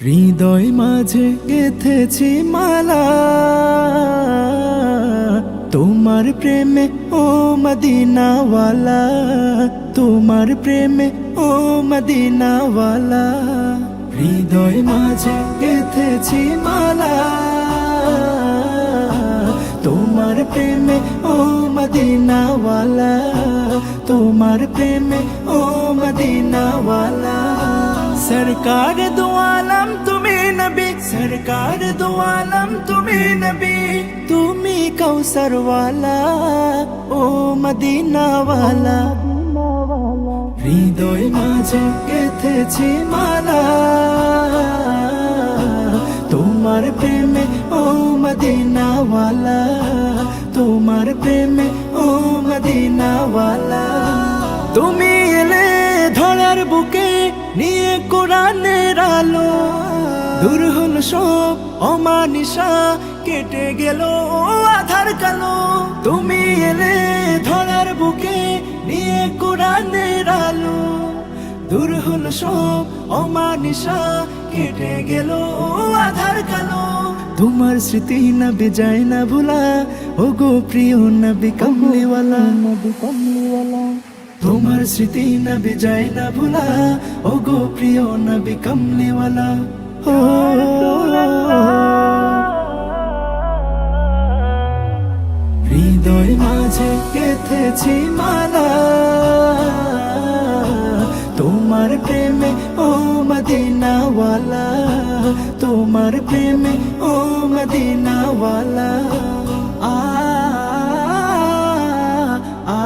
হৃদয় মাঝে গেঁথেছি মালা তোমার প্রেমে ও মদিনাওয়ালা, তোমার প্রেমে ও মদিনাওয়ালা। হৃদয় মাঝে গেঁথেছি মালা তোমার প্রেমে ও মদিনাওয়ালা, তোমার প্রেমে ও মদিনাওয়ালা। सरकार दो आलम तुम्हें नबी, सरकार दो आलम तुम्हें नबी, तुम्ही कौसर वाला ओ मदीना वाला। হৃদয় মাঝে গেঁথেছি মালা তোমার প্রেমে ও মদিনা ওয়ালা, তোমার প্রেমে ও মদিনা ওয়ালা। তুমি এলে ধরার বুকে নিয়ে কোরআনের আলো, দূর হলো সব অমানিসা, কেটে গেল আধার কালো। তুমি এলে ধরার বুকে নিয়ে কোরআনের আলো, দূর হলো সব অমানিসা, কেটে গেল আধার কালো। তোমার স্মৃতি নবী যায় না ভুলা, ও গো প্রিয় নবী কমলিওয়ালা, নবী কমলিওয়ালা। তোমার স্মৃতি নবী যায় না ভুলা, ও গো প্রিয় নবী কমলিওয়ালা। ও হৃদয় মাঝে গেঁথেছি মালা তোমার প্রেমে ও মদিনাওয়ালা, তোমার প্রেমে ও মদিনাওয়ালা। আ আ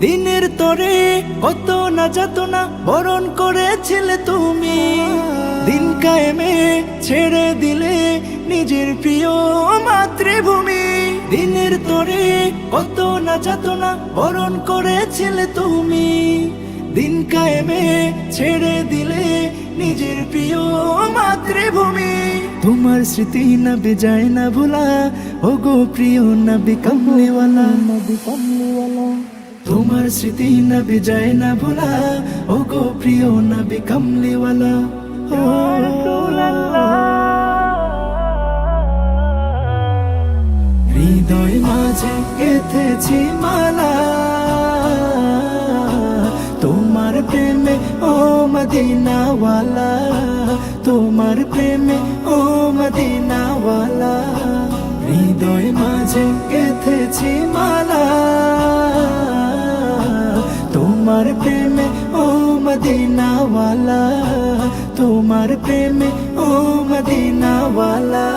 দিনের তরে কত না যাতনা বরণ করেছিলে তুমি, দিন কায়েমে ছেড়ে দিলে নিজের প্রিয় মাতৃভূমি। দিনের তরে কত না যাতনা বরণ করেছিলে তুমি, দিন কায়েমে ছেড়ে দিলে নিজের প্রিয় মাতৃভূমি। তোমার স্মৃতি নবী যায় না ভুলা, ও গো প্রিয় নবী কমলিওয়ালা, নবী কমলিওয়ালা। তোমার স্মৃতি নবী যায় না ভুলা, ও গো প্রিয় নবী কমলিওয়ালা। হৃদয় মাঝে গেঁথেছি মালা তোমার প্রেমে ও মদিনাওয়ালা, তোমার প্রেমে ও মদিনাওয়ালা। হৃদয় মাঝে গেঁথেছি মালা তোমার প্রেমে ও মদিনাওয়ালা, তোমার প্রেমে ও মদিনাওয়ালা।